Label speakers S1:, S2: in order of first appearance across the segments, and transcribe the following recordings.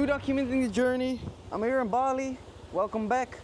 S1: New documenting the journey. I'm here in Bali. Welcome back.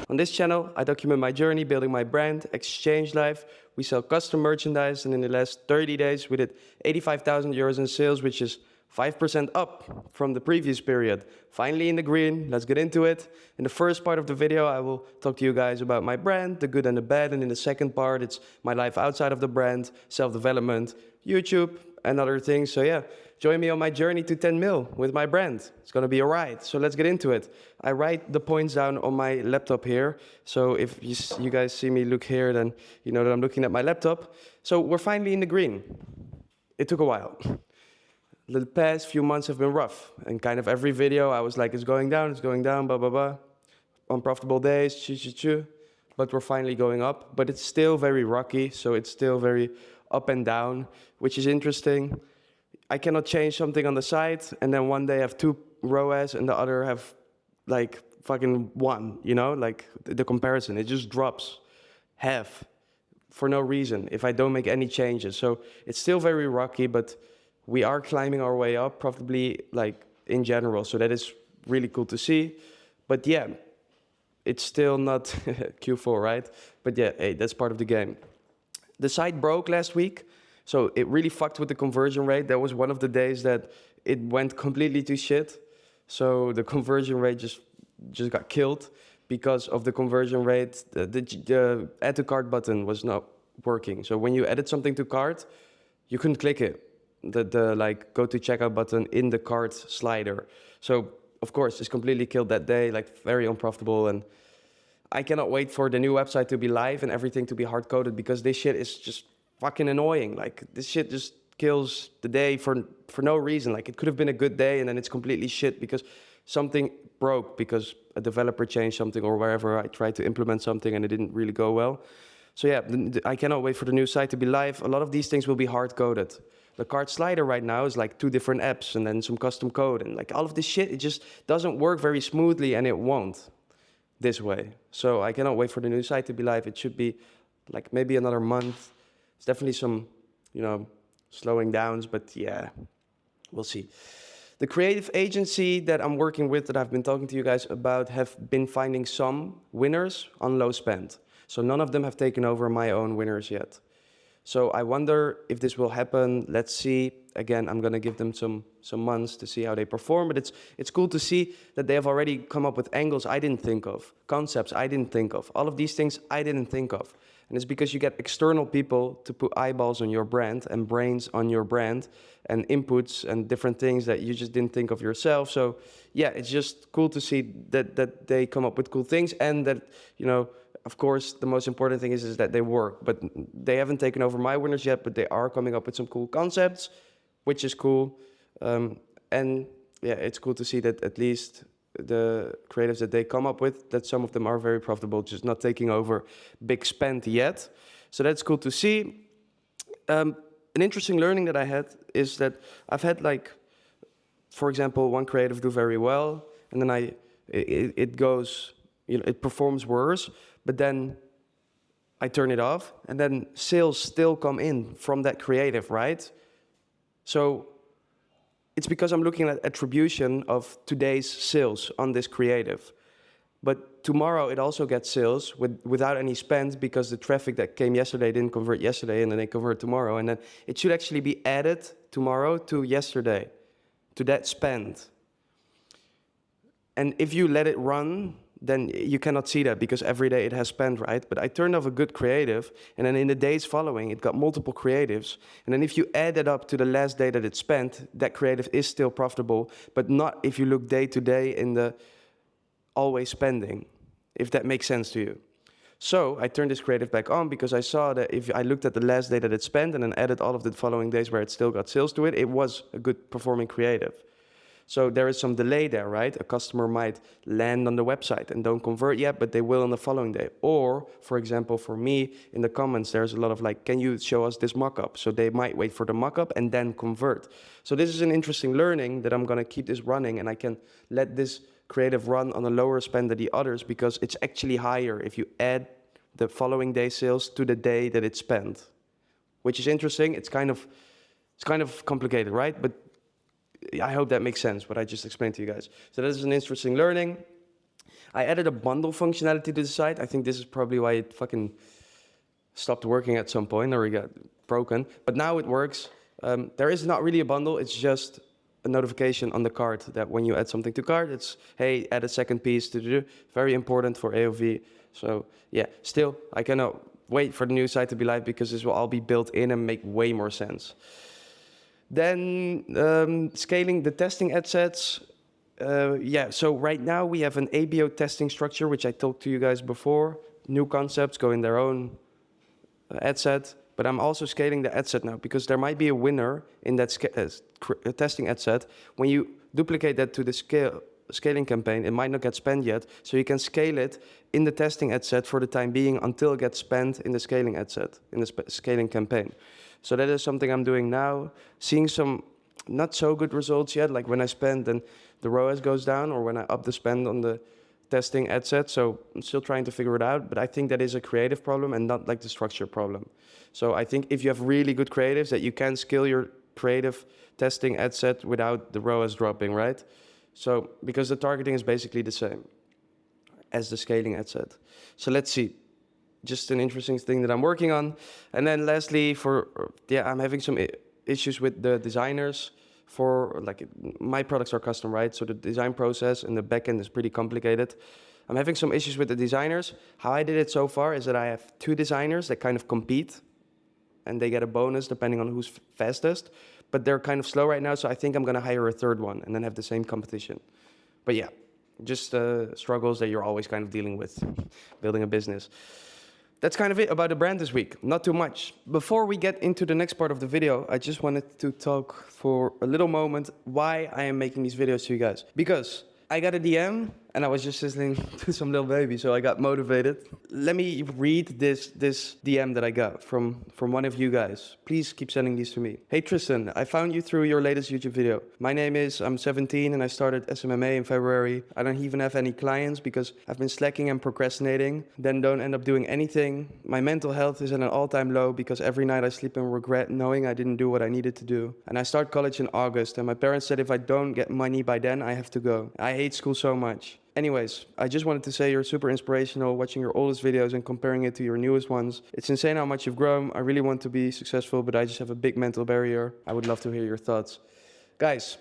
S1: On this channel, I document my journey building my brand, Exchange Life. We sell custom merchandise, and in the last 30 days, we did 85,000 euros in sales, which is 5% up from the previous period. Finally in the green, let's get into it. In the first part of the video, I will talk to you guys about my brand, the good and the bad, and in the second part, it's my life outside of the brand, self-development, YouTube, and other things. So yeah, join me on my journey to 10 mil with my brand. It's gonna be a ride, so let's get into it. I write the points down on my laptop here. So if you guys see me look here, then you know that I'm looking at my laptop. So we're finally in the green. It took a while. The past few months have been rough, and kind of every video I was like, it's going down, blah, blah, blah. Unprofitable days, but we're finally going up. But it's still very rocky, so it's still very up and down, which is interesting. I cannot change something on the side, and then one day have 2 ROAS, and the other have like fucking 1, you know? Like the comparison, it just drops half for no reason if I don't make any changes. So it's still very rocky, but we are climbing our way up, probably like in general. So that is really cool to see. But yeah, it's still not Q4, right? But yeah, hey, that's part of the game. The site broke last week, so it really fucked with the conversion rate. That was one of the days that it went completely to shit. So the conversion rate just got killed because of the conversion rate. The add to cart button was not working. So when you added something to cart, you couldn't click it. The like go to checkout button in the cart slider. So of course it's completely killed that day, like very unprofitable, and I cannot wait for the new website to be live and everything to be hard coded, because this shit is just fucking annoying. Like this shit just kills the day for no reason. Like it could have been a good day and then it's completely shit because something broke, because a developer changed something, or wherever I tried to implement something and it didn't really go well. So yeah, I cannot wait for the new site to be live. A lot of these things will be hard coded. The cart slider right now is like 2 different apps and then some custom code, and like all of this shit, it just doesn't work very smoothly, and it won't this way. So I cannot wait for the new site to be live. It should be like maybe another month. It's definitely some, you know, slowing downs, but yeah, we'll see. The creative agency that I'm working with, that I've been talking to you guys about, have been finding some winners on low spend. So none of them have taken over my own winners yet. So I wonder if this will happen. Let's see. Again, I'm gonna give them some months to see how they perform, but it's cool to see that they have already come up with angles I didn't think of, concepts I didn't think of, all of these things I didn't think of. And it's because you get external people to put eyeballs on your brand and brains on your brand and inputs and different things that you just didn't think of yourself. So yeah, it's just cool to see that they come up with cool things, and that, you know, of course, the most important thing is that they work. But they haven't taken over my winners yet, but they are coming up with some cool concepts, which is cool. And yeah, it's cool to see that at least the creatives that they come up with, that some of them are very profitable, just not taking over big spend yet. So that's cool to see. An interesting learning that I had is that I've had, like, for example, one creative do very well, and then it goes, you know, it performs worse, but then I turn it off, and then sales still come in from that creative, right? So it's because I'm looking at attribution of today's sales on this creative. But tomorrow it also gets sales without any spend, because the traffic that came yesterday didn't convert yesterday, and then they convert tomorrow. And then it should actually be added tomorrow to yesterday, to that spend. And if you let it run, then you cannot see that, because every day it has spent, right? But I turned off a good creative, and then in the days following, it got multiple creatives. And then if you add it up to the last day that it spent, that creative is still profitable, but not if you look day to day in the always spending, if that makes sense to you. So I turned this creative back on, because I saw that if I looked at the last day that it spent and then added all of the following days where it still got sales to it, it was a good performing creative. So there is some delay there, right? A customer might land on the website and don't convert yet, but they will on the following day. Or, for example, for me, in the comments, there's a lot of like, can you show us this mockup? So they might wait for the mockup and then convert. So this is an interesting learning that I'm gonna keep this running, and I can let this creative run on a lower spend than the others, because it's actually higher if you add the following day sales to the day that it's spent, which is interesting. It's kind of complicated, right? But I hope that makes sense, what I just explained to you guys. So that is an interesting learning. I added a bundle functionality to the site. I think this is probably why it fucking stopped working at some point, or it got broken. But now it works. There is not really a bundle. It's just a notification on the cart that when you add something to cart, it's, hey, add a second piece to do. Very important for AOV. So yeah, still, I cannot wait for the new site to be live because this will all be built in and make way more sense. Then scaling the testing ad sets. Yeah, so right now we have an ABO testing structure, which I talked to you guys before. New concepts go in their own ad set, but I'm also scaling the ad set now because there might be a winner in that testing ad set. When you duplicate that to the scaling campaign, it might not get spent yet, so you can scale it in the testing ad set for the time being until it gets spent in the scaling ad set, in the scaling campaign. So that is something I'm doing now, seeing some not so good results yet, like when I spend, then the ROAS goes down, or when I up the spend on the testing ad set. So I'm still trying to figure it out, but I think that is a creative problem and not like the structure problem. So I think if you have really good creatives, that you can scale your creative testing ad set without the ROAS dropping, right? So because the targeting is basically the same as the scaling ad set. So let's see. Just an interesting thing that I'm working on. And then lastly, I'm having some issues with the designers for, like, my products are custom, right? So the design process and the backend is pretty complicated. I'm having some issues with the designers. How I did it so far is that I have 2 designers that kind of compete, and they get a bonus depending on who's fastest. But they're kind of slow right now, so I think I'm gonna hire a 3rd one and then have the same competition. But yeah, just struggles that you're always kind of dealing with building a business. That's kind of it about the brand this week. Not too much. Before we get into the next part of the video, I just wanted to talk for a little moment why I am making these videos to you guys. Because I got a DM and I was just listening to some little baby, so I got motivated. Let me read this DM that I got from one of you guys. Please keep sending these to me. Hey Tristan, I found you through your latest YouTube video. My name is, I'm 17 and I started SMMA in February. I don't even have any clients because I've been slacking and procrastinating, then don't end up doing anything. My mental health is at an all-time low because every night I sleep in regret knowing I didn't do what I needed to do. And I start college in August and my parents said if I don't get money by then, I have to go. I hate school so much. Anyways, I just wanted to say you're super inspirational, watching your oldest videos and comparing it to your newest ones. It's insane how much you've grown. I really want to be successful, but I just have a big mental barrier. I would love to hear your thoughts. Guys,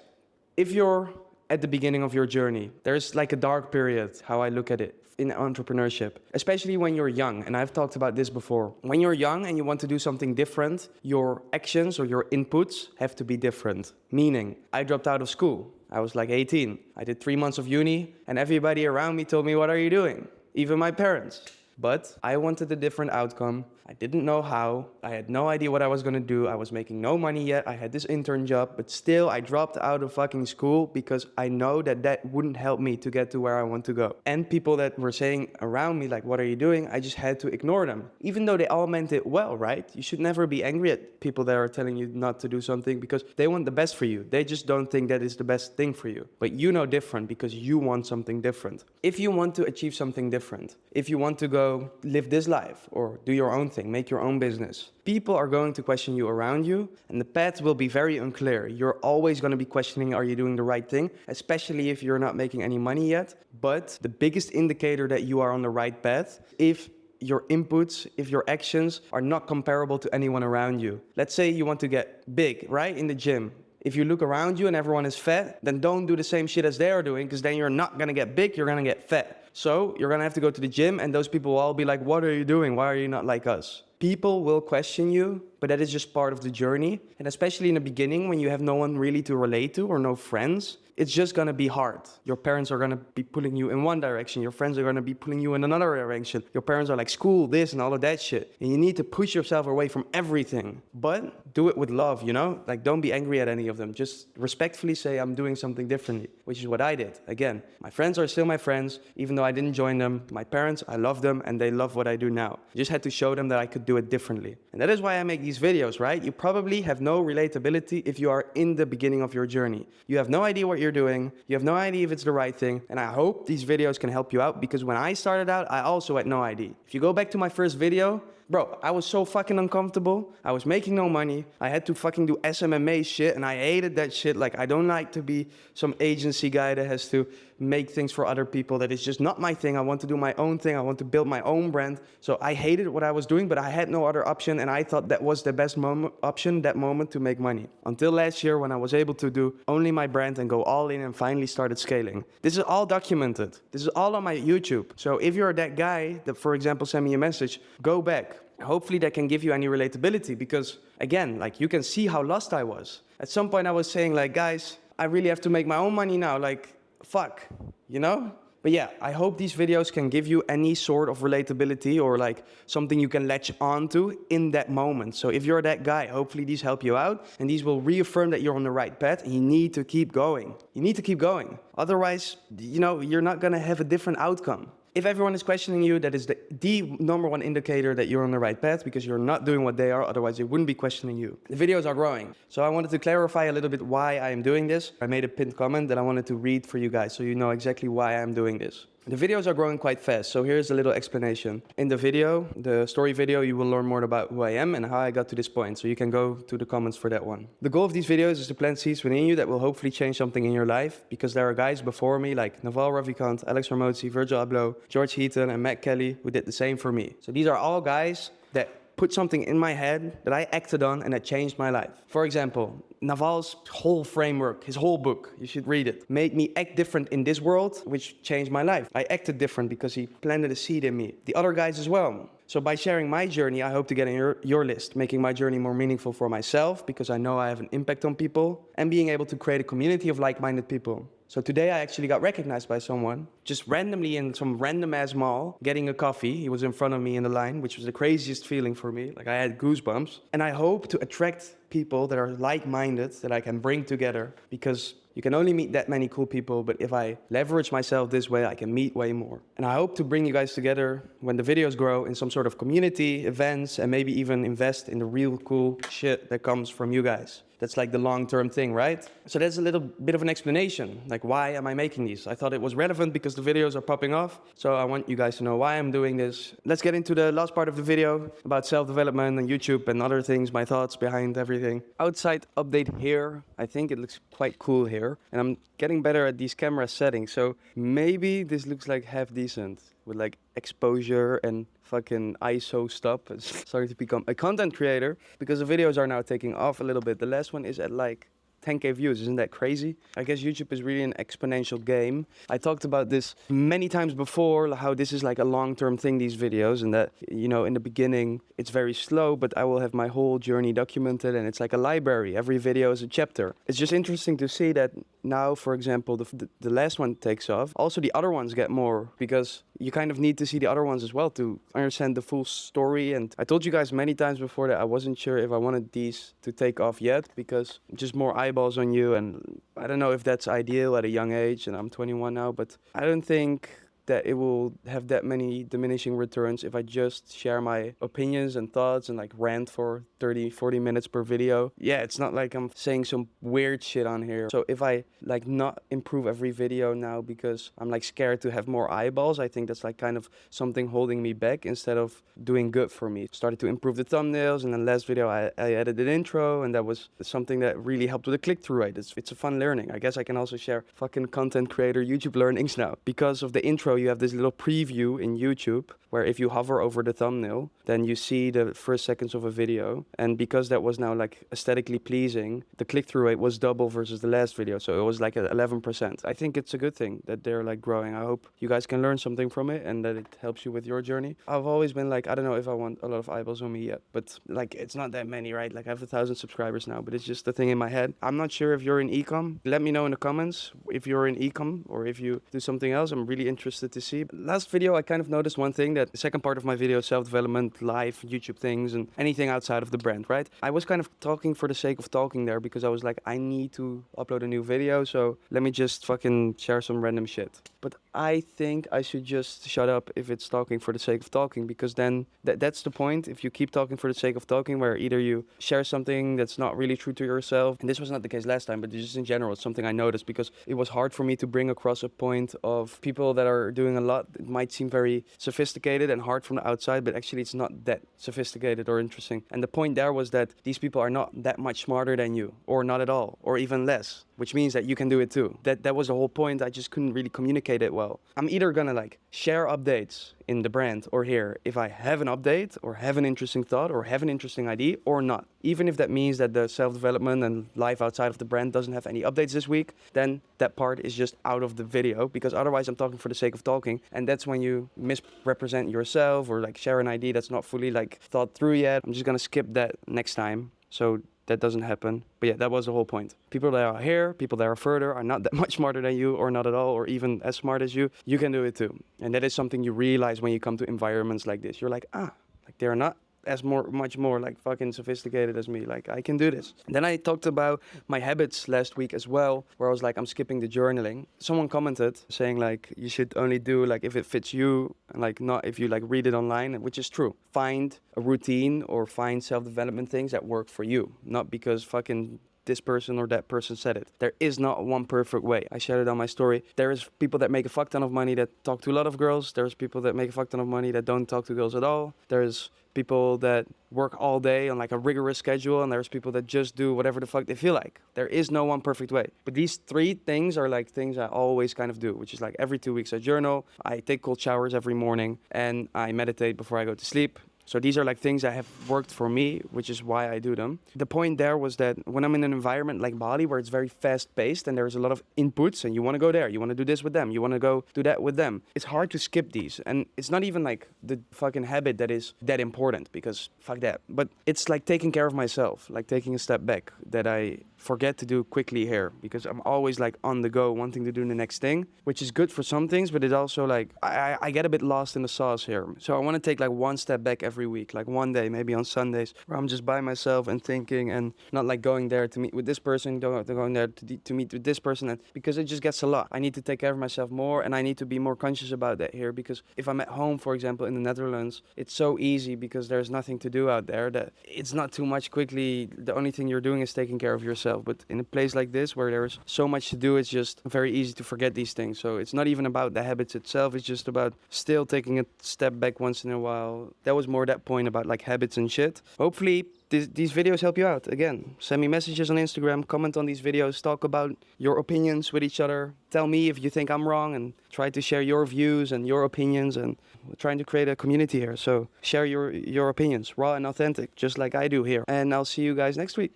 S1: if you're at the beginning of your journey, there's like a dark period, how I look at it, in entrepreneurship, especially when you're young. And I've talked about this before. When you're young and you want to do something different, your actions or your inputs have to be different. Meaning, I dropped out of school. I was like 18. I did 3 months of uni and everybody around me told me, what are you doing? Even my parents. But I wanted a different outcome. I didn't know how. I had no idea what I was gonna do. I was making no money yet. I had this intern job, but still I dropped out of fucking school because I know that that wouldn't help me to get to where I want to go. And people that were saying around me, like, what are you doing? I just had to ignore them. Even though they all meant it well, right? You should never be angry at people that are telling you not to do something because they want the best for you. They just don't think that is the best thing for you. But you know different because you want something different. If you want to achieve something different, if you want to go live this life or do your own thing, make your own business, people are going to question you around you and the path will be very unclear. You're always going to be questioning, are you doing the right thing? Especially if you're not making any money yet. But the biggest indicator that you are on the right path, if your inputs, if your actions are not comparable to anyone around you. Let's say you want to get big, right? In the gym. If you look around you and everyone is fat, then don't do the same shit as they are doing because then you're not going to get big, you're going to get fat. So you're going to have to go to the gym and those people will all be like, what are you doing? Why are you not like us? People will question you, but that is just part of the journey. And especially in the beginning when you have no one really to relate to or no friends, it's just going to be hard. Your parents are going to be pulling you in one direction. Your friends are going to be pulling you in another direction. Your parents are like, school, this and all of that shit. And you need to push yourself away from everything. But do it with love, you know? Like, don't be angry at any of them. Just respectfully say, I'm doing something differently, which is what I did. Again, my friends are still my friends, even though I didn't join them. My parents, I love them, and they love what I do now. I just had to show them that I could do it differently. And that is why I make these videos, right? You probably have no relatability if you are in the beginning of your journey. You have no idea what you're doing. You have no idea if it's the right thing. And I hope these videos can help you out because when I started out, I also had no idea. If you go back to my first video, Bro, I was so fucking uncomfortable. I was making no money. I had to fucking do SMMA shit, and I hated that shit. Like, I don't like to be some agency guy that has to make things for other people. That is just not my thing. I want to do my own thing. I want to build my own brand. So I hated what I was doing, but I had no other option, and I thought that was the best option, that moment, to make money. Until last year, when I was able to do only my brand and go all in and finally started scaling. This is all documented. This is all on my YouTube. So if you're that guy that, for example, send me a message, go back. Hopefully that can give you any relatability, because again, like, you can see how lost I was. At some point I was saying, like, guys, I really have to make my own money now, like, fuck, you know? But yeah, I hope these videos can give you any sort of relatability, or like something you can latch onto in that moment. So if you're that guy, hopefully these help you out, and these will reaffirm that you're on the right path, and you need to keep going. You need to keep going. Otherwise, you know, you're not gonna have a different outcome. If everyone is questioning you, that is the number one indicator that you're on the right path, because you're not doing what they are, otherwise they wouldn't be questioning you. The videos are growing. So I wanted to clarify a little bit why I am doing this. I made a pinned comment that I wanted to read for you guys, so you know exactly why I'm doing this. The videos are growing quite fast, so here's a little explanation. In the video, the story video, you will learn more about who I am and how I got to this point, so you can go to the comments for that one. The goal of these videos is to plant seeds within you that will hopefully change something in your life, because there are guys before me like Naval Ravikant, Alex Ramosi, Virgil Abloh, George Heaton, and Matt Kelly, who did the same for me. So these are all guys that put something in my head that I acted on and that changed my life. For example, Naval's whole framework, his whole book, you should read it, made me act different in this world, which changed my life. I acted different because he planted a seed in me. The other guys as well. So by sharing my journey, I hope to get in your list, making my journey more meaningful for myself, because I know I have an impact on people, and being able to create a community of like-minded people. So today I actually got recognized by someone, just randomly in some random ass mall, getting a coffee. He was in front of me in the line, which was the craziest feeling for me. Like, I had goosebumps. And I hope to attract people that are like-minded, that I can bring together, because you can only meet that many cool people, but if I leverage myself this way, I can meet way more. And I hope to bring you guys together when the videos grow in some sort of community, events, and maybe even invest in the real cool shit that comes from you guys. That's like the long-term thing, right? So that's a little bit of an explanation. Like, why am I making these? I thought it was relevant because the videos are popping off. So I want you guys to know why I'm doing this. Let's get into the last part of the video about self-development and YouTube and other things, my thoughts behind everything. Outside update here. I think it looks quite cool here. And I'm getting better at these camera settings. So maybe this looks like half decent with like exposure and fucking ISO stuff. It's starting to become a content creator because the videos are now taking off a little bit. The last one is at like 10K views. Isn't that crazy? I guess YouTube is really an exponential game. I talked about this many times before, how this is like a long-term thing, these videos, and that, you know, in the beginning it's very slow, but I will have my whole journey documented, and it's like a library. Every video is a chapter. It's just interesting to see that now, for example, the last one takes off. Also, the other ones get more, because you kind of need to see the other ones as well to understand the full story. And I told you guys many times before that I wasn't sure if I wanted these to take off yet, because just more eyeballs on you, and I don't know if that's ideal at a young age, and I'm 21 now, but I don't think that it will have that many diminishing returns if I just share my opinions and thoughts and like rant for 30-40 minutes per video. Yeah, it's not like I'm saying some weird shit on here. So if I like not improve every video now because I'm like scared to have more eyeballs, I think that's like kind of something holding me back instead of doing good for me. Started to improve the thumbnails, and then last video I added an intro, and that was something that really helped with the click-through rate. It's a fun learning. I guess I can also share fucking content creator YouTube learnings now. Because of the intro, you have this little preview in YouTube where if you hover over the thumbnail, then you see the first seconds of a video. And because that was now like aesthetically pleasing, the click-through rate was double versus the last video. So it was like at 11%. I think it's a good thing that they're like growing. I hope you guys can learn something from it and that it helps you with your journey. I've always been like, I don't know if I want a lot of eyeballs on me yet, but like, it's not that many, right? Like, I have 1,000 subscribers now, but it's just the thing in my head. I'm not sure if you're in e-com. Let me know in the comments if you're in e-com or if you do something else. I'm really interested to see. Last video, I kind of noticed one thing, that the second part of my video, self-development, life, YouTube things, and anything outside of the brand, right? I was kind of talking for the sake of talking there because I was like, I need to upload a new video, so let me just fucking share some random shit. But I think I should just shut up if it's talking for the sake of talking, because then that's the point. If you keep talking for the sake of talking, where either you share something that's not really true to yourself, and this was not the case last time, but just in general, it's something I noticed, because it was hard for me to bring across a point of people that are doing a lot. It might seem very sophisticated and hard from the outside, but actually it's not that sophisticated or interesting. And the point there was that these people are not that much smarter than you, or not at all, or even less, which means that you can do it too. That was the whole point. I just couldn't really communicate it well. I'm either gonna like share updates in the brand or here if I have an update or have an interesting thought or have an interesting idea or not. Even if that means that the self-development and life outside of the brand doesn't have any updates this week, then that part is just out of the video, because otherwise I'm talking for the sake of talking, and that's when you misrepresent yourself or like share an idea that's not fully like thought through yet. I'm just gonna skip that next time so that doesn't happen. But yeah, that was the whole point. People that are here, people that are further, are not that much smarter than you, or not at all, or even as smart as you. You can do it too. And that is something you realize when you come to environments like this. You're like, like they're not as much more like fucking sophisticated as me. Like I can do this. Then I talked about my habits last week as well, where I was like, I'm skipping the journaling. Someone commented saying like, you should only do like if it fits you, and like not if you like read it online, which is true. Find a routine or find self-development things that work for you, not because fucking this person or that person said it. There is not one perfect way. I shared it on my story. There is people that make a fuck ton of money that talk to a lot of girls. There's people that make a fuck ton of money that don't talk to girls at all. There's people that work all day on like a rigorous schedule, and there's people that just do whatever the fuck they feel like. There is no one perfect way. But these three things are like things I always kind of do, which is like every 2 weeks I journal, I take cold showers every morning, and I meditate before I go to sleep. So these are like things that have worked for me, which is why I do them. The point there was that when I'm in an environment like Bali, where it's very fast-paced and there's a lot of inputs, and you want to go there, you want to do this with them, you want to go do that with them, it's hard to skip these. And it's not even like the fucking habit that is that important, because fuck that. But it's like taking care of myself, like taking a step back, that I forget to do quickly here, because I'm always like on the go, wanting to do the next thing, which is good for some things, but it also like, I get a bit lost in the sauce here. So I want to take like one step back every week, like one day, maybe on Sundays, where I'm just by myself and thinking, and not like going there to meet with this person, going there to meet with this person, and because it just gets a lot. I need to take care of myself more, and I need to be more conscious about that here, because if I'm at home, for example, in the Netherlands, it's so easy because there's nothing to do out there that it's not too much quickly. The only thing you're doing is taking care of yourself. But in a place like this where there's so much to do, it's just very easy to forget these things. So it's not even about the habits itself, it's just about still taking a step back once in a while. That was more that point about like habits and shit. Hopefully these videos help you out. Again, send me messages on Instagram, comment on these videos, talk about your opinions with each other. Tell me if you think I'm wrong, and try to share your views and your opinions, and we're trying to create a community here. So share your opinions, raw and authentic, just like I do here. And I'll see you guys next week.